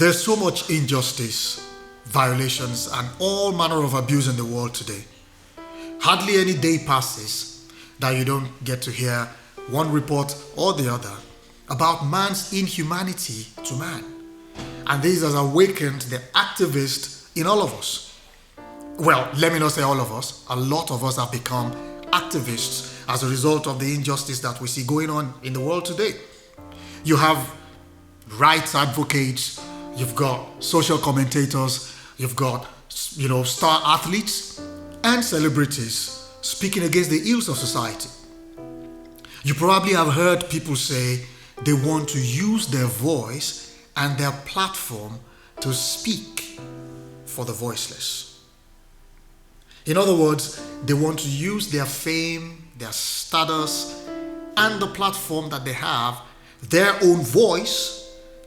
There's so much injustice, violations, and all manner of abuse in the world today. Hardly any day passes that you don't get to hear one report or the other about man's inhumanity to man. And this has awakened the activist in all of us. Well, let me not say all of us. A lot of us have become activists as a result of the injustice that we see going on in the world today. You have rights advocates, you've got social commentators, you've got, star athletes and celebrities speaking against the ills of society. You probably have heard people say they want to use their voice and their platform to speak for the voiceless. In other words, they want to use their fame, their status, and the platform that they have, their own voice,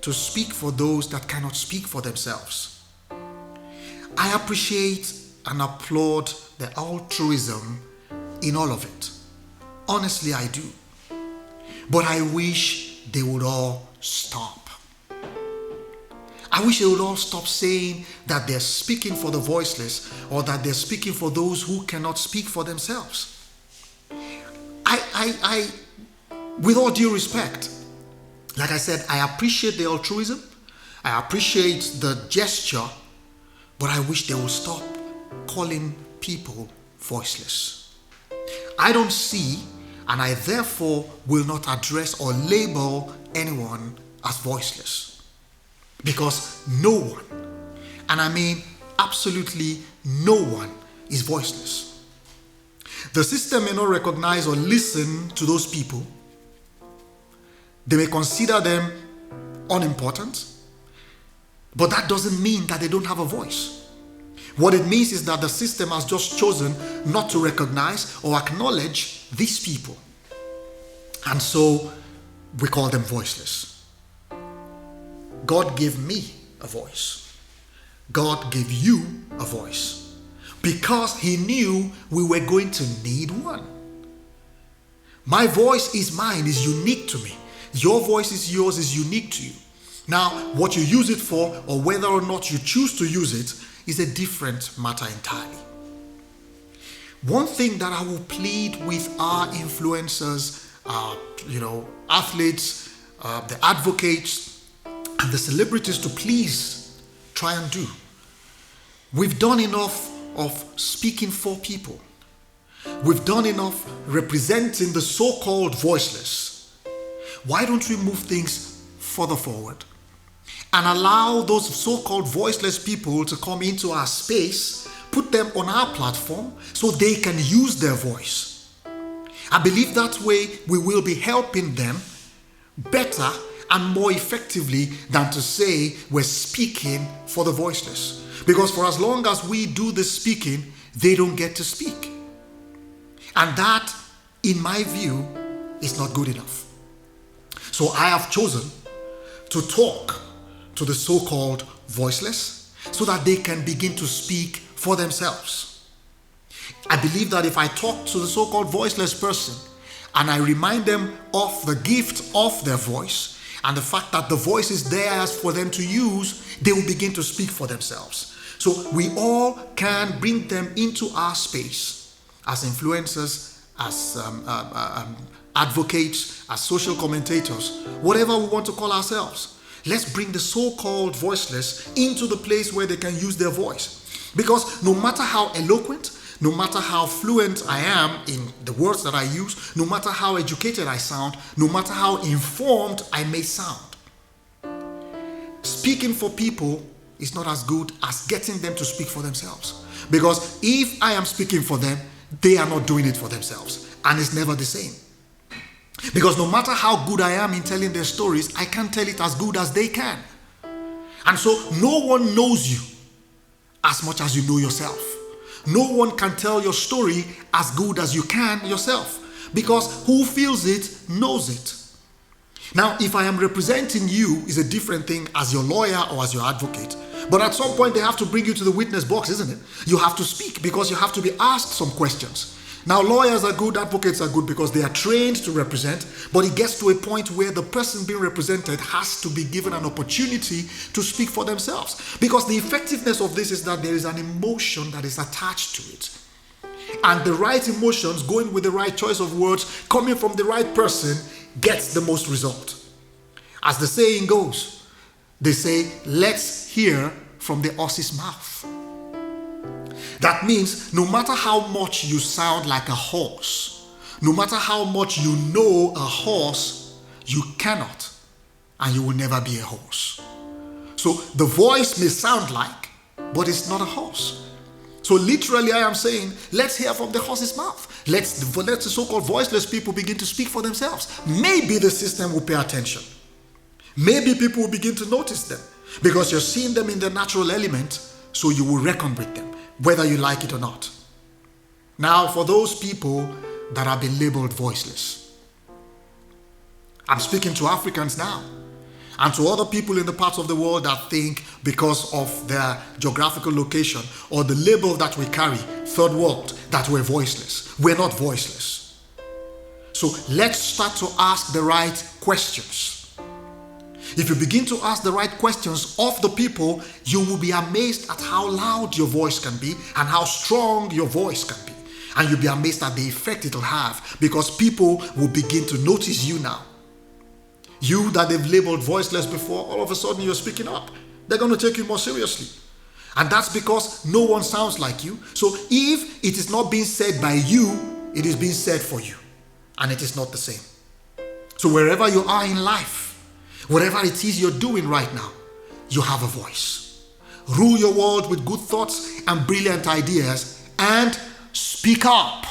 to speak for those that cannot speak for themselves. I appreciate and applaud the altruism in all of it. Honestly, I do. But I wish they would all stop. I wish they would all stop saying that they're speaking for the voiceless or that they're speaking for those who cannot speak for themselves. I with all due respect, like I said, I appreciate the altruism, I appreciate the gesture, but I wish they would stop calling people voiceless. I don't see, and I therefore will not address or label anyone as voiceless. Because no one, and I mean absolutely no one, is voiceless. The system may not recognize or listen to those people. They may consider them unimportant, but that doesn't mean that they don't have a voice. What it means is that the system has just chosen not to recognize or acknowledge these people. And so we call them voiceless. God gave me a voice. God gave you a voice because He knew we were going to need one. My voice is mine, is unique to me. Your voice is yours, is unique to you. Now, what you use it for or whether or not you choose to use it is a different matter entirely. One thing that I will plead with our influencers, athletes, the advocates, and the celebrities to please try and do. We've done enough of speaking for people. We've done enough representing the so-called voiceless. Why don't we move things further forward and allow those so-called voiceless people to come into our space, put them on our platform so they can use their voice? I believe that way we will be helping them better and more effectively than to say we're speaking for the voiceless. Because for as long as we do the speaking, they don't get to speak. And that, in my view, is not good enough. So I have chosen to talk to the so-called voiceless so that they can begin to speak for themselves. I believe that if I talk to the so-called voiceless person and I remind them of the gift of their voice and the fact that the voice is theirs for them to use, they will begin to speak for themselves. So we all can bring them into our space as influencers, as advocates, as social commentators, whatever we want to call ourselves. Let's bring the so-called voiceless into the place where they can use their voice. Because no matter how eloquent, no matter how fluent I am in the words that I use, no matter how educated I sound, no matter how informed I may sound, speaking for people is not as good as getting them to speak for themselves. Because if I am speaking for them, they are not doing it for themselves. And it's never the same. Because no matter how good I am in telling their stories, I can't tell it as good as they can. And so no one knows you as much as you know yourself. No one can tell your story as good as you can yourself. Because who feels it knows it. Now, if I am representing you is a different thing as your lawyer or as your advocate. But at some point they have to bring you to the witness box, isn't it? You have to speak because you have to be asked some questions. Now, lawyers are good, advocates are good because they are trained to represent, but it gets to a point where the person being represented has to be given an opportunity to speak for themselves. Because the effectiveness of this is that there is an emotion that is attached to it. And the right emotions, going with the right choice of words, coming from the right person, gets the most result. As the saying goes, they say, let's hear from the horse's mouth. That means no matter how much you sound like a horse, no matter how much you know a horse, you cannot and you will never be a horse. So the voice may sound like, but it's not a horse. So literally I am saying, let's hear from the horse's mouth. Let the so-called voiceless people begin to speak for themselves. Maybe the system will pay attention. Maybe people will begin to notice them because you're seeing them in their natural element, so you will reckon with them, whether you like it or not. Now, for those people that have been labeled voiceless, I'm speaking to Africans now, and to other people in the parts of the world that think because of their geographical location or the label that we carry, third world, that we're voiceless. We're not voiceless. So let's start to ask the right questions. If you begin to ask the right questions of the people, you will be amazed at how loud your voice can be and how strong your voice can be. And you'll be amazed at the effect it'll have, because people will begin to notice you now. You that they've labeled voiceless before, all of a sudden you're speaking up. They're going to take you more seriously. And that's because no one sounds like you. So if it is not being said by you, it is being said for you. And it is not the same. So wherever you are in life, whatever it is you're doing right now, you have a voice. Rule your world with good thoughts and brilliant ideas and speak up.